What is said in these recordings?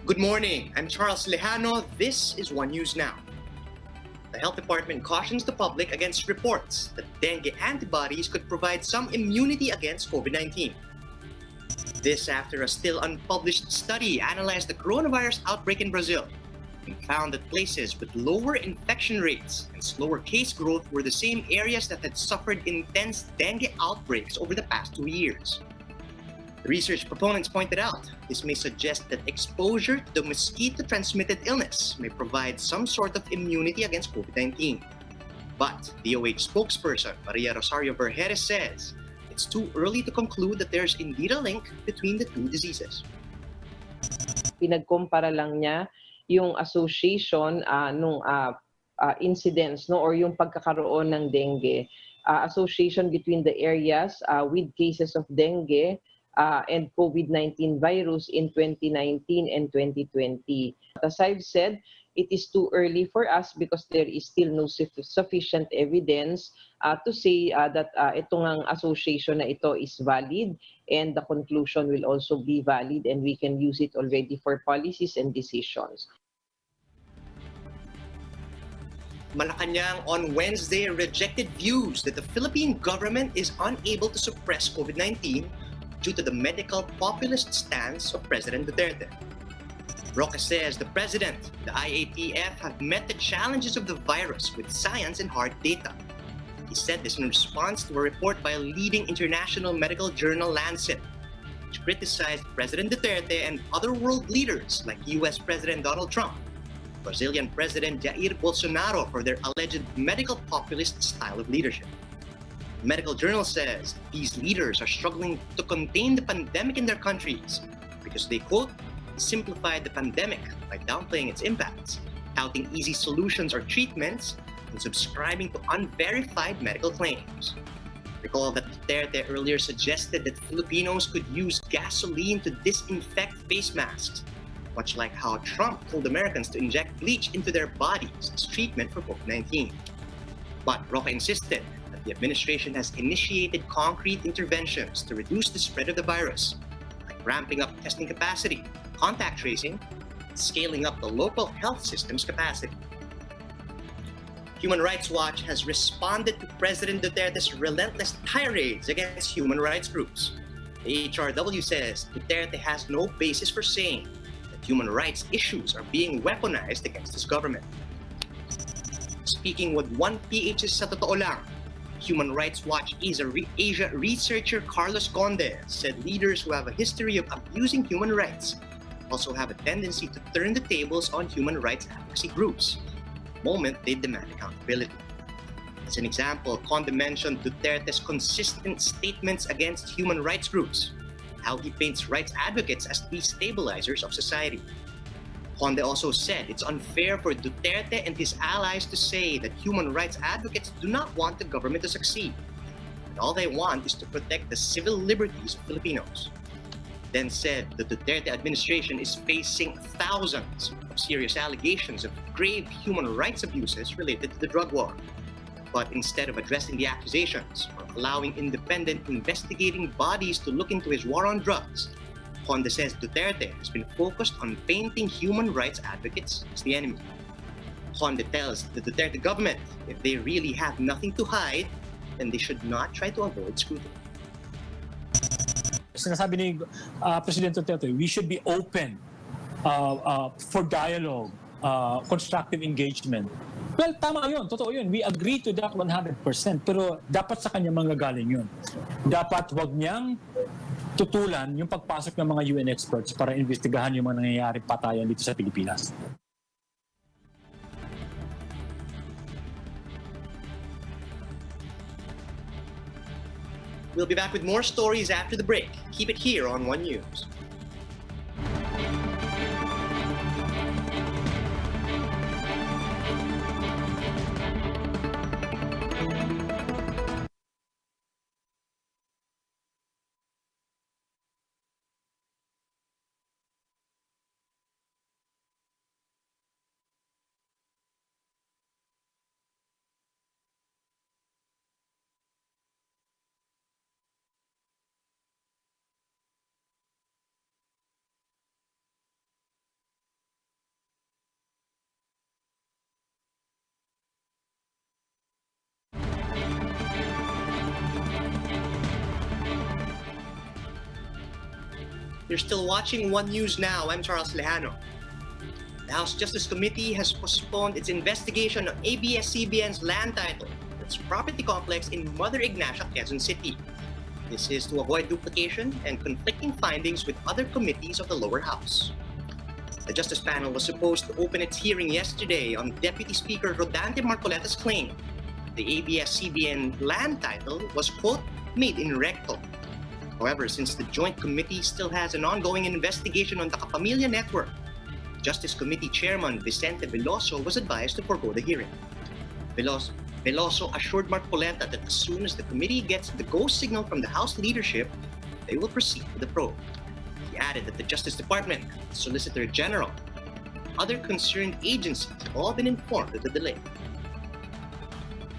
Good morning, I'm Charles Lejano. This is One News Now. The Health Department cautions the public against reports that dengue antibodies could provide some immunity against COVID-19. This after a still unpublished study analyzed the coronavirus outbreak in Brazil and found that places with lower infection rates and slower case growth were the same areas that had suffered intense dengue outbreaks over the past 2 years. The research proponents pointed out this may suggest that exposure to the mosquito-transmitted illness may provide some sort of immunity against COVID-19. But DOH spokesperson Maria Rosario Vergeres says it's too early to conclude that there's indeed a link between the two diseases. Pinagkumpara lang niya yung association nung incidents, no, or yung pagkakaroon ng dengue, association between the areas with cases of dengue and COVID-19 virus in 2019 and 2020. As I've said, it is too early for us because there is still no sufficient evidence to say that itong association na ito is valid, and the conclusion will also be valid and we can use it already for policies and decisions. Malacanang on Wednesday rejected views that the Philippine government is unable to suppress COVID-19 due to the medical populist stance of President Duterte. Roque says the president, the IATF, have met the challenges of the virus with science and hard data. He said this in response to a report by a leading international medical journal, Lancet, which criticized President Duterte and other world leaders like US President Donald Trump, Brazilian President Jair Bolsonaro for their alleged medical populist style of leadership. The medical journal says these leaders are struggling to contain the pandemic in their countries because they, quote, simplified the pandemic by downplaying its impacts, touting easy solutions or treatments, and subscribing to unverified medical claims. Recall that Duterte earlier suggested that Filipinos could use gasoline to disinfect face masks, much like how Trump told Americans to inject bleach into their bodies as treatment for COVID-19. But Roque insisted that the administration has initiated concrete interventions to reduce the spread of the virus, like ramping up testing capacity, contact tracing, and scaling up the local health system's capacity. Human Rights Watch has responded to President Duterte's relentless tirades against human rights groups. The HRW says Duterte has no basis for saying that human rights issues are being weaponized against his government. Speaking with one PH's Sa Totoo Lang, Human Rights Watch Asia researcher Carlos Conde said leaders who have a history of abusing human rights also have a tendency to turn the tables on human rights advocacy groups the moment they demand accountability. As an example, Conde mentioned Duterte's consistent statements against human rights groups, how he paints rights advocates as destabilizers of society. Conde also said it's unfair for Duterte and his allies to say that human rights advocates do not want the government to succeed, and all they want is to protect the civil liberties of Filipinos. Then said the Duterte administration is facing thousands of serious allegations of grave human rights abuses related to the drug war. But instead of addressing the accusations or allowing independent investigating bodies to look into his war on drugs, Conde says Duterte has been focused on painting human rights advocates as the enemy. Conde tells the Duterte government if they really have nothing to hide, then they should not try to avoid scrutiny. Sinasabi ni President Duterte, we should be open for dialogue, constructive engagement. Well, tama yun, totoo yun. We agree to that 100%. Pero dapat sa kanya manggagaling yun. Dapat wag niyang tutulan yung pagpasok ng mga UN experts para investigahan yung mga nangyayari patayan dito sa Pilipinas. We'll be back with more stories after the break. Keep it here on One News. You're still watching One News Now. I'm Charles Lejano. The House Justice Committee has postponed its investigation on ABS-CBN's land title, its property complex in Mother Ignacia, Quezon City. This is to avoid duplication and conflicting findings with other committees of the lower house. The Justice Panel was supposed to open its hearing yesterday on Deputy Speaker Rodante Marcoleta's claim the ABS-CBN land title was, quote, made in recto. However, since the Joint Committee still has an ongoing investigation on the Kapamilya Network, Justice Committee Chairman Vicente Veloso was advised to forego the hearing. Veloso assured Marcoleta that as soon as the committee gets the go signal from the House leadership, they will proceed with the probe. He added that the Justice Department, the Solicitor General, other concerned agencies have all been informed of the delay.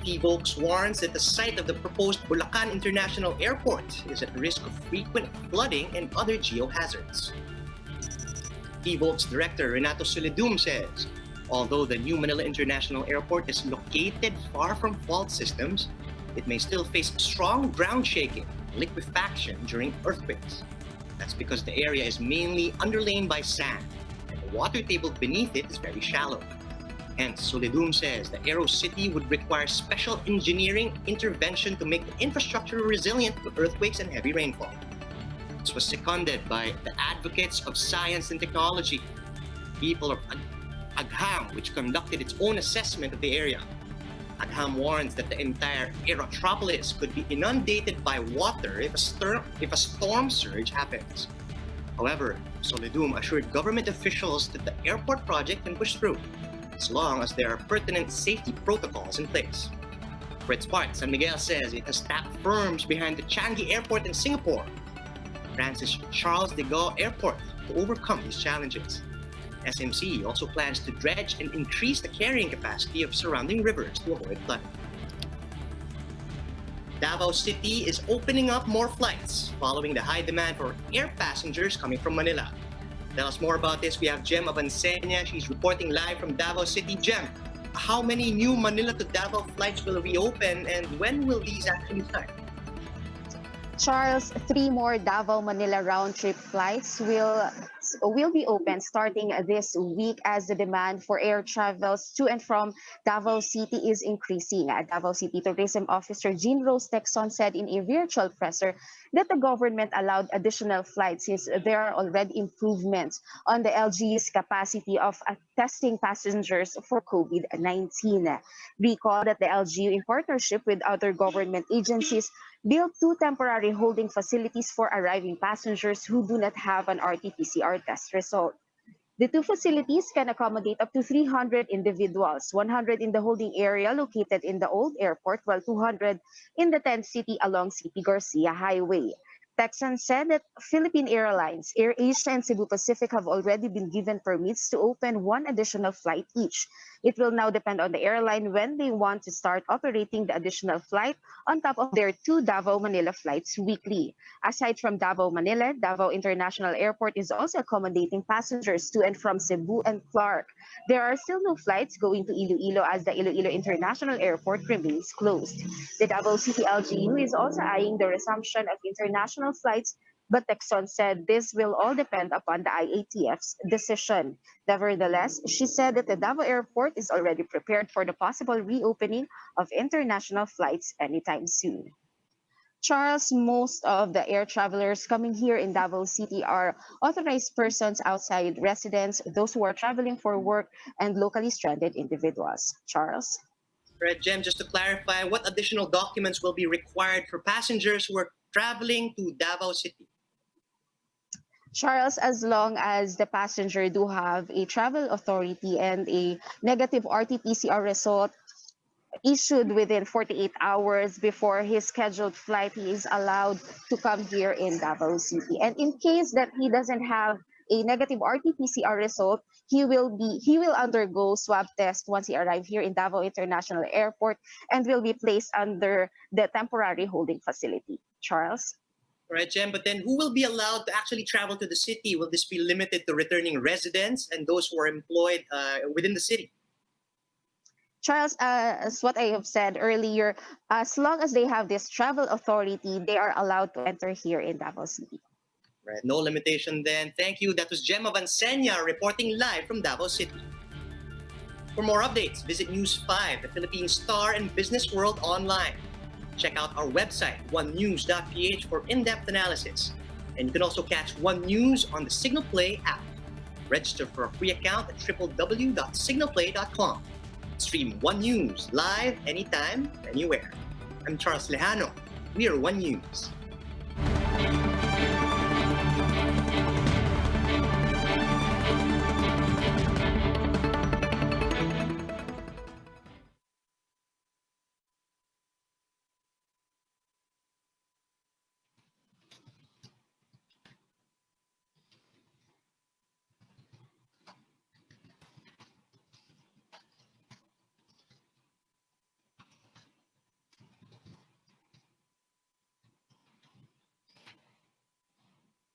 Phivolcs warns that the site of the proposed Bulacan International Airport is at risk of frequent flooding and other geohazards. Phivolcs Director Renato Soledum says, although the new Manila International Airport is located far from fault systems, it may still face strong ground shaking and liquefaction during earthquakes. That's because the area is mainly underlain by sand, and the water table beneath it is very shallow. Hence, Soledum says the Aero City would require special engineering intervention to make the infrastructure resilient to earthquakes and heavy rainfall. This was seconded by the advocates of science and technology, people of Agham, which conducted its own assessment of the area. Agham warns that the entire aerotropolis could be inundated by water if a storm surge happens. However, Soledum assured government officials that the airport project can push through, as long as there are pertinent safety protocols in place. For its part, San Miguel says it has tapped firms behind the Changi Airport in Singapore, Francis Charles de Gaulle Airport, to overcome these challenges. SMC also plans to dredge and increase the carrying capacity of surrounding rivers to avoid flooding. Davao City is opening up more flights following the high demand for air passengers coming from Manila. Tell us more about this. We have Jem Avancenia. She's reporting live from Davao City. Jem, how many new Manila to Davao flights will reopen and when will these actually start? Charles, 3 more Davao-Manila round-trip flights will be open starting this week as the demand for air travels to and from Davao City is increasing. Davao City Tourism Officer Jean Rose Texon said in a virtual presser that the government allowed additional flights since there are already improvements on the LGU's capacity of testing passengers for COVID-19. Recall that the LGU, in partnership with other government agencies, built 2 temporary holding facilities for arriving passengers who do not have an RT-PCR test result. The 2 facilities can accommodate up to 300 individuals, 100 in the holding area located in the old airport, while 200 in the 10th city along CP Garcia Highway. Texan said that Philippine Airlines, AirAsia, and Cebu Pacific have already been given permits to open 1 additional flight each. It will now depend on the airline when they want to start operating the additional flight on top of their 2 Davao-Manila flights weekly. Aside from Davao-Manila, Davao International Airport is also accommodating passengers to and from Cebu and Clark. There are still no flights going to Iloilo as the Iloilo International Airport remains closed. The Davao City LGU is also eyeing the resumption of international flights, but Texon said this will all depend upon the IATF's decision. Nevertheless, she said that the Davao Airport is already prepared for the possible reopening of international flights anytime soon. Charles, most of the air travelers coming here in Davao City are authorized persons outside residents, those who are traveling for work, and locally stranded individuals. Charles? Right, Jem, just to clarify, what additional documents will be required for passengers who are traveling to Davao City? Charles, as long as the passenger do have a travel authority and a negative RT-PCR result issued within 48 hours before his scheduled flight, he is allowed to come here in Davao City. And in case that he doesn't have a negative RT-PCR result, he will undergo swab test once he arrives here in Davao International Airport and will be placed under the temporary holding facility. Charles? Right, Jem, but then who will be allowed to actually travel to the city? Will this be limited to returning residents and those who are employed within the city? Charles, as what I have said earlier, as long as they have this travel authority, they are allowed to enter here in Davao City. Right, no limitation then. Thank you. That was Gemma Vansenia reporting live from Davao City. For more updates, visit News 5, the Philippine Star and Business World online. Check out our website, onenews.ph, for in-depth analysis. And you can also catch One News on the Signal Play app. Register for a free account at www.signalplay.com. Stream One News live anytime, anywhere. I'm Charles Lejano. We are One News.